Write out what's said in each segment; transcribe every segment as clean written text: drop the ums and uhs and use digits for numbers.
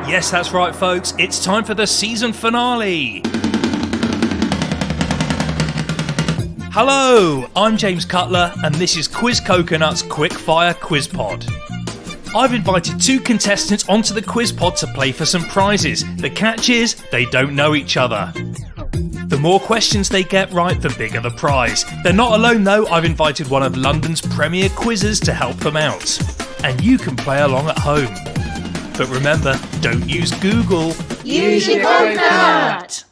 Yes, that's right, folks. It's time for the season finale. Hello, I'm James Cutler, and this is Quiz Coconut's Quickfire Quiz Pod. I've invited 2 contestants onto the quiz pod to play for some prizes. The catch is, they don't know each other. The more questions they get right, the bigger the prize. They're not alone though, I've invited one of London's premier quizzes to help them out. And you can play along at home. But remember, don't use Google. Use your coconut!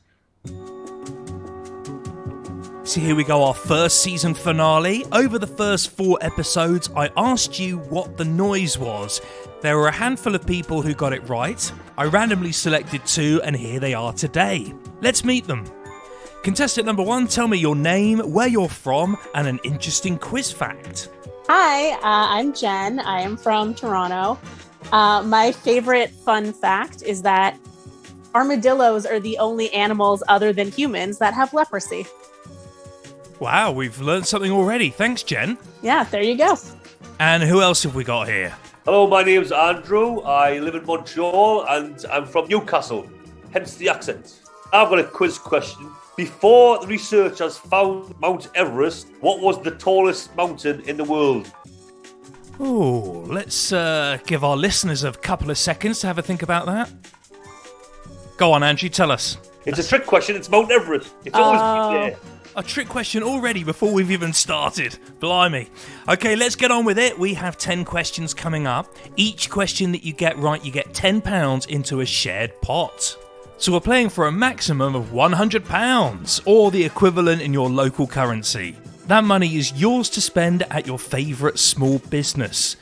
So here we go, our first season finale. Over the first 4 episodes, I asked you what the noise was. There were a handful of people who got it right. I randomly selected 2, and here they are today. Let's meet them. Contestant number 1, tell me your name, where you're from, and an interesting quiz fact. Hi, I'm Jen. I am from Toronto. My favorite fun fact is that armadillos are the only animals other than humans that have leprosy. Wow, we've learned something already. Thanks, Jen. Yeah, there you go. And who else have we got here? Hello, my name's Andrew. I live in Montreal and I'm from Newcastle, hence the accent. I've got a quiz question. Before the researchers found Mount Everest, what was the tallest mountain in the world? Oh, let's give our listeners a couple of seconds to have a think about that. Go on, Andrew, tell us. It's a trick question. It's Mount Everest. It's always been there. A trick question already before we've even started. Blimey. Okay, let's get on with it. We have 10 questions coming up. Each question that you get right, you get £10 into a shared pot. So we're playing for a maximum of £100, or the equivalent in your local currency. That money is yours to spend at your favourite small business.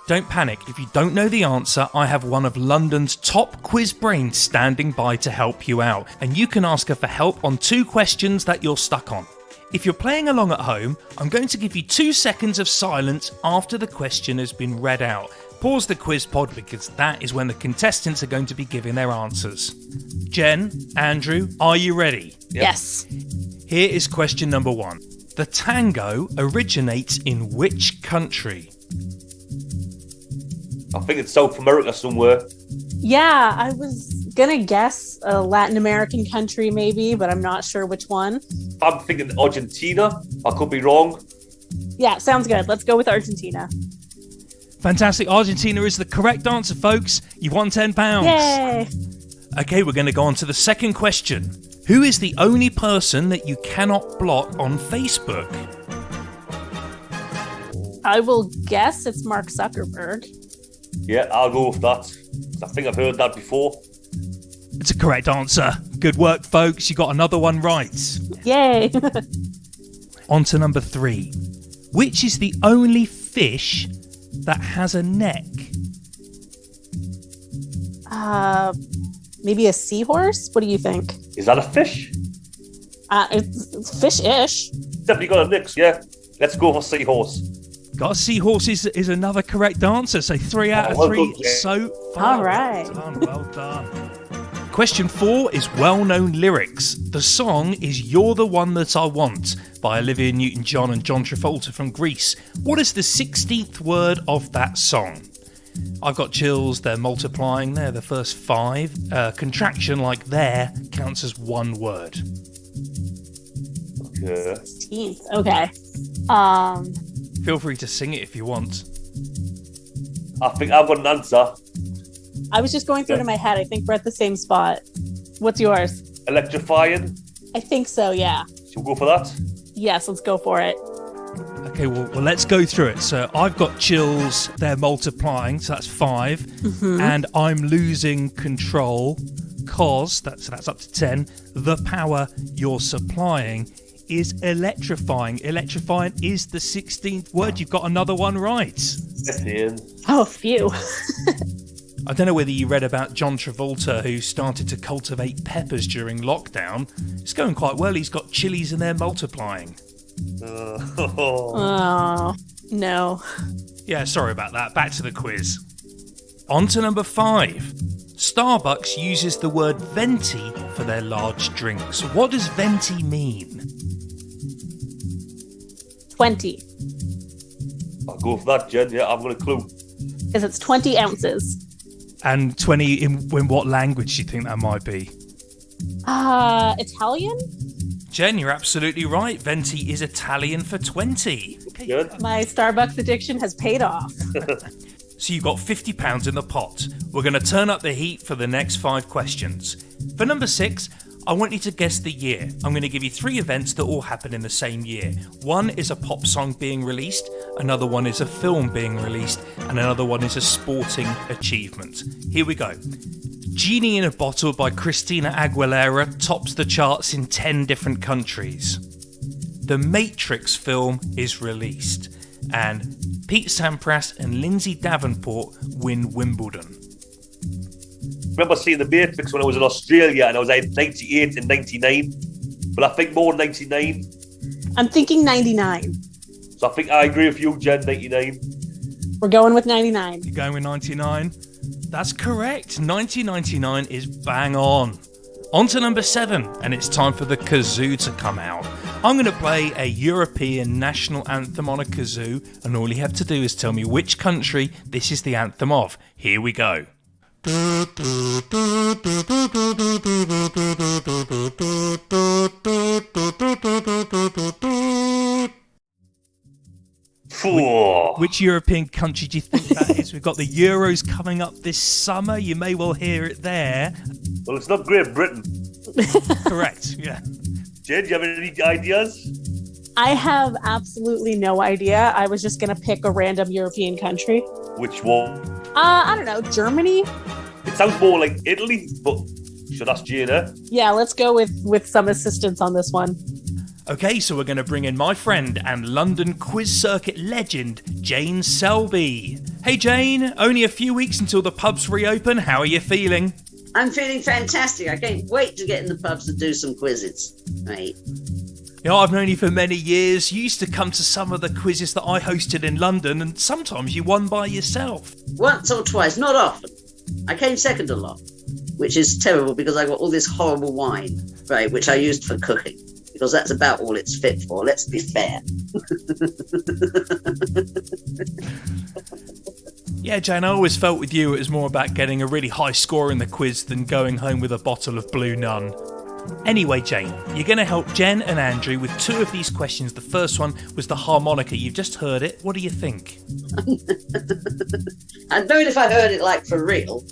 Don't panic, if you don't know the answer, I have one of London's top quiz brains standing by to help you out, and you can ask her for help on 2 questions that you're stuck on. If you're playing along at home, I'm going to give you 2 seconds of silence after the question has been read out. Pause the quiz pod because that is when the contestants are going to be giving their answers. Jen, Andrew, are you ready? Yep. Yes. Here is question number 1. The tango originates in which country? I think it's South America somewhere. Yeah, I was gonna guess a Latin American country maybe, but I'm not sure which one. I'm thinking Argentina. I could be wrong. Yeah, sounds good. Let's go with Argentina. Fantastic. Argentina is the correct answer, folks. You've won £10. Yay! Okay, we're going to go on to the second question. Who is the only person that you cannot block on Facebook? I will guess it's Mark Zuckerberg. Yeah, I'll go with that. I think I've heard that before. It's a correct answer. Good work, folks. You got another one right. Yay! On to number 3. Which is the only fish that has a neck? Maybe a seahorse? What do you think? Is that a fish? It's fish-ish. Definitely got a mix, yeah. Let's go for seahorse. Got a seahorse is another correct answer. So 3 out of 3 well done, so far. All right. Well done. Question 4 is well-known lyrics. The song is You're the One That I Want by Olivia Newton-John and John Travolta from Greece. What is the 16th word of that song? I've got chills, they're multiplying, they're the first 5. Contraction like there counts as 1 word. Okay. 16th. Okay. Feel free to sing it if you want. I think I've got an answer. I was just going through it in my head. I think we're at the same spot. What's yours? Electrifying. I think so, yeah. Should we go for that? Yes, let's go for it. Okay, well, let's go through it. So I've got chills, they're multiplying, so that's 5. Mm-hmm. And I'm losing control, cause, that's up to 10. The power you're supplying is electrifying. Electrifying is the 16th word. You've got another one right. Yes, Ian. Oh, phew. I don't know whether you read about John Travolta, who started to cultivate peppers during lockdown. It's going quite well. He's got chilies and they're multiplying. Oh, no. Yeah, sorry about that. Back to the quiz. On to number 5. Starbucks uses the word venti for their large drinks. What does venti mean? 20. I'll go for that, Jen. Yeah, I've got a clue. Because it's 20 ounces. And 20 in what language do you think that might be? Italian? Jen, you're absolutely right. Venti is Italian for 20. Okay. Good. My Starbucks addiction has paid off. So you've got £50 in the pot. We're going to turn up the heat for the next 5 questions. For number 6, I want you to guess the year. I'm going to give you 3 events that all happen in the same year. One is a pop song being released, another one is a film being released, and another one is a sporting achievement. Here we go. Genie in a Bottle by Christina Aguilera tops the charts in 10 different countries. The Matrix film is released, and Pete Sampras and Lindsay Davenport win Wimbledon. I remember seeing The Matrix when I was in Australia, and I was like 98 and 99, but I think more 99. I'm thinking 99. So I think I agree with you, Jen, 99. We're going with 99. You're going with 99? That's correct. 1999 is bang on. On to number 7, and it's time for the kazoo to come out. I'm going to play a European national anthem on a kazoo, and all you have to do is tell me which country this is the anthem of. Here we go. Which European country do you think that is? We've got the Euros coming up this summer. You may well hear it there. Well, it's not Great Britain. Correct, yeah. Jen, do you have any ideas? I have absolutely no idea. I was just going to pick a random European country. Which one? I don't know. Germany? It sounds more like Italy, but should ask Jane, eh? Yeah, let's go with some assistance on this one. Okay, so we're going to bring in my friend and London quiz circuit legend, Jane Selby. Hey Jane, only a few weeks until the pubs reopen. How are you feeling? I'm feeling fantastic. I can't wait to get in the pubs and do some quizzes, mate. You know, I've known you for many years. You used to come to some of the quizzes that I hosted in London, and sometimes you won by yourself. Once or twice, not often. I came second a lot, which is terrible because I got all this horrible wine, right, which I used for cooking. Because that's about all it's fit for. Let's be fair. Yeah, Jane, I always felt with you it was more about getting a really high score in the quiz than going home with a bottle of Blue Nun. Anyway, Jane, you're going to help Jen and Andrew with 2 of these questions. The first one was the harmonica. You've just heard it. What do you think? I don't know if I heard it like for real.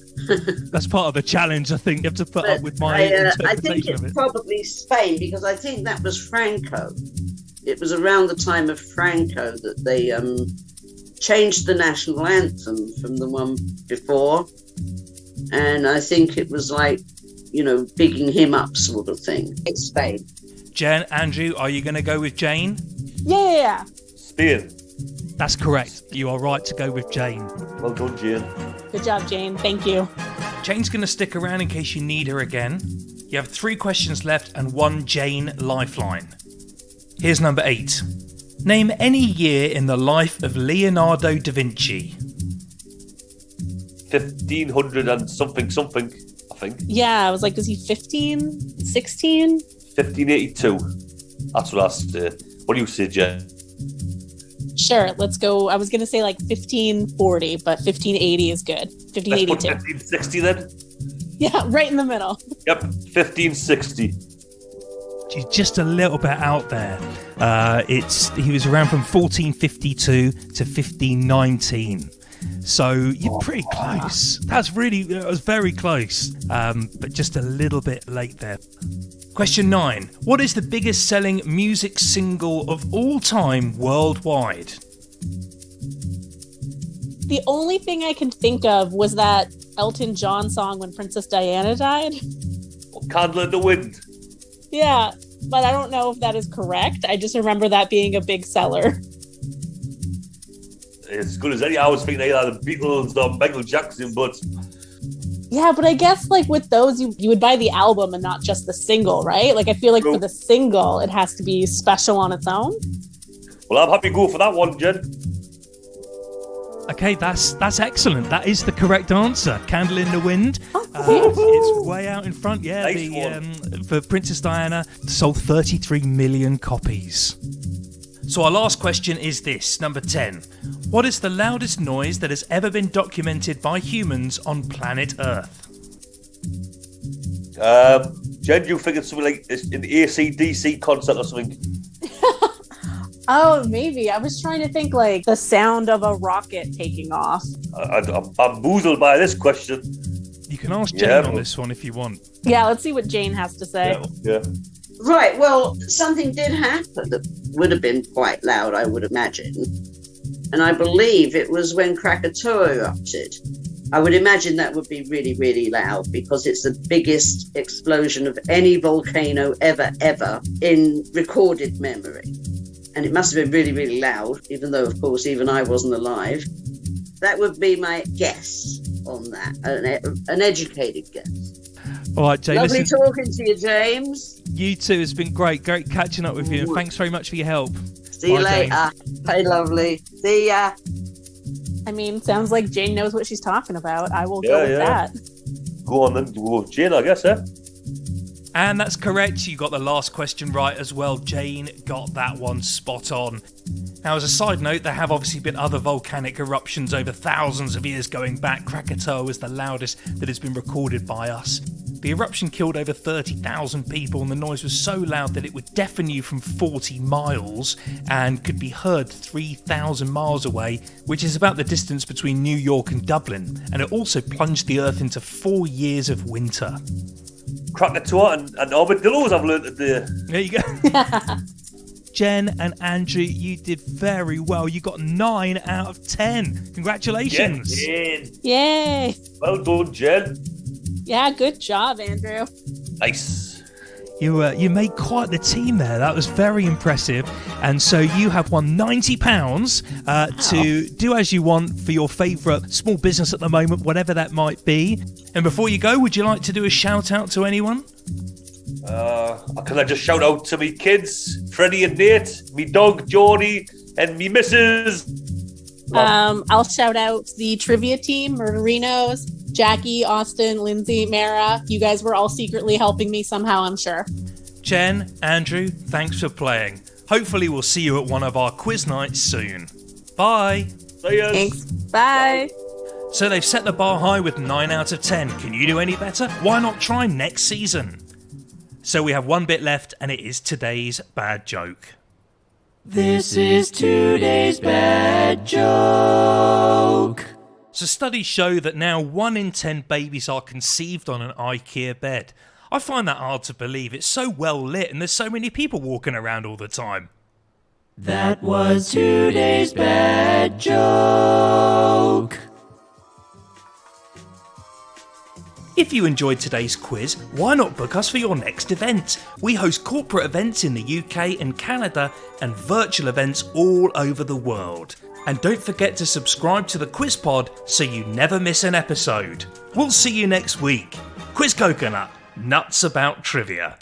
That's part of the challenge, I think. You have to put up with my I interpretation think it's of it. probably Spain because I think that was Franco. It was around the time of Franco that they changed the national anthem from the one before. And I think it was like, you know, bigging him up sort of thing. It's Spain. Jen, Andrew, are you going to go with Jane? Yeah. Spain. That's correct. You are right to go with Jane. Well done, Jane. Good job, Jane. Thank you. Jane's going to stick around in case you need her again. You have 3 questions left and 1 Jane lifeline. Here's number 8. Name any year in the life of Leonardo da Vinci. 1500 and something, I think. Yeah, I was like, was he 15? 16? 1582. That's what I say. What do you say, Jen? Sure, let's go. I was going to say like 1540, but 1580 is good. Let's 1582. put 1560 then. Yeah, right in the middle. Yep, 1560. She's just a little bit out there. He was around from 1452 to 1519. So you're pretty close. That was very close, but just a little bit late there. Question 9. What is the biggest selling music single of all time worldwide? The only thing I can think of was that Elton John song when Princess Diana died. Candle in the Wind. Yeah, but I don't know if that is correct. I just remember that being a big seller. As good as any. I was thinking either the Beatles or Michael Jackson, but Yeah, but I guess like with those, you would buy the album and not just the single, right? Like I feel like for the single, it has to be special on its own. well, I'm happy to go for that one, Jen. Okay, that's excellent. That is the correct answer. Candle in the Wind. It's way out in front. Yeah, Nice for Princess Diana, sold 33 million copies. So our last question is this, number 10. What is the loudest noise that has ever been documented by humans on planet Earth? Jen, you figured something like an AC/DC concert or something. Oh, maybe. I was trying to think like the sound of a rocket taking off. I'm bamboozled by this question. You can ask Jane on this one if you want. Yeah, let's see what Jane has to say. Yeah. Right, well, something did happen that would have been quite loud, I would imagine. And I believe it was when Krakatoa erupted. I would imagine that would be really, really loud because it's the biggest explosion of any volcano ever in recorded memory. And it must have been really, really loud, even though, of course, even I wasn't alive. That would be my guess on that, an educated guess. All right, Jane. Lovely talking to you, James. You too. It's been great catching up with you, and thanks very much for your help. See you later. Bye, lovely. See ya. I mean, sounds like Jane knows what she's talking about. I will go with that. Go on then. Go Jane, I guess, eh? And that's correct. You got the last question right as well. Jane got that one spot on. Now, as a side note, there have obviously been other volcanic eruptions over thousands of years going back. Krakatoa was the loudest that has been recorded by us. The eruption killed over 30,000 people, and the noise was so loud that it would deafen you from 40 miles and could be heard 3,000 miles away, which is about the distance between New York and Dublin. And it also plunged the Earth into 4 years of winter. Krakatoa and armadillos, I've learned today. There you go. Jen and Andrew, you did very well. You got 9 out of 10. Congratulations. Yeah, Jen. Yay. Well done, Jen. Yeah, good job, Andrew. Nice. You made quite the team there. That was very impressive. And so you have won £90 to do as you want for your favourite small business at the moment, whatever that might be. And before you go, would you like to do a shout out to anyone? Can I just shout out to me kids, Freddie and Nate, me dog Geordie, and me missus? I'll shout out the trivia team, Murderinos, Jackie, Austin, Lindsay, Mara. You guys were all secretly helping me somehow, I'm sure. Jen, Andrew, thanks for playing. Hopefully we'll see you at one of our quiz nights soon. Bye. Thanks. Bye. So they've set the bar high with 9 out of 10. Can you do any better? Why not try next season? So we have one bit left, and it is today's bad joke. This is today's bad joke. So studies show that now 1 in 10 babies are conceived on an IKEA bed. I find that hard to believe. It's so well lit and there's so many people walking around all the time. That was today's bad joke. If you enjoyed today's quiz, why not book us for your next event? We host corporate events in the UK and Canada and virtual events all over the world. And don't forget to subscribe to the Quiz Pod so you never miss an episode. We'll see you next week. Quiz Coconut, nuts about trivia.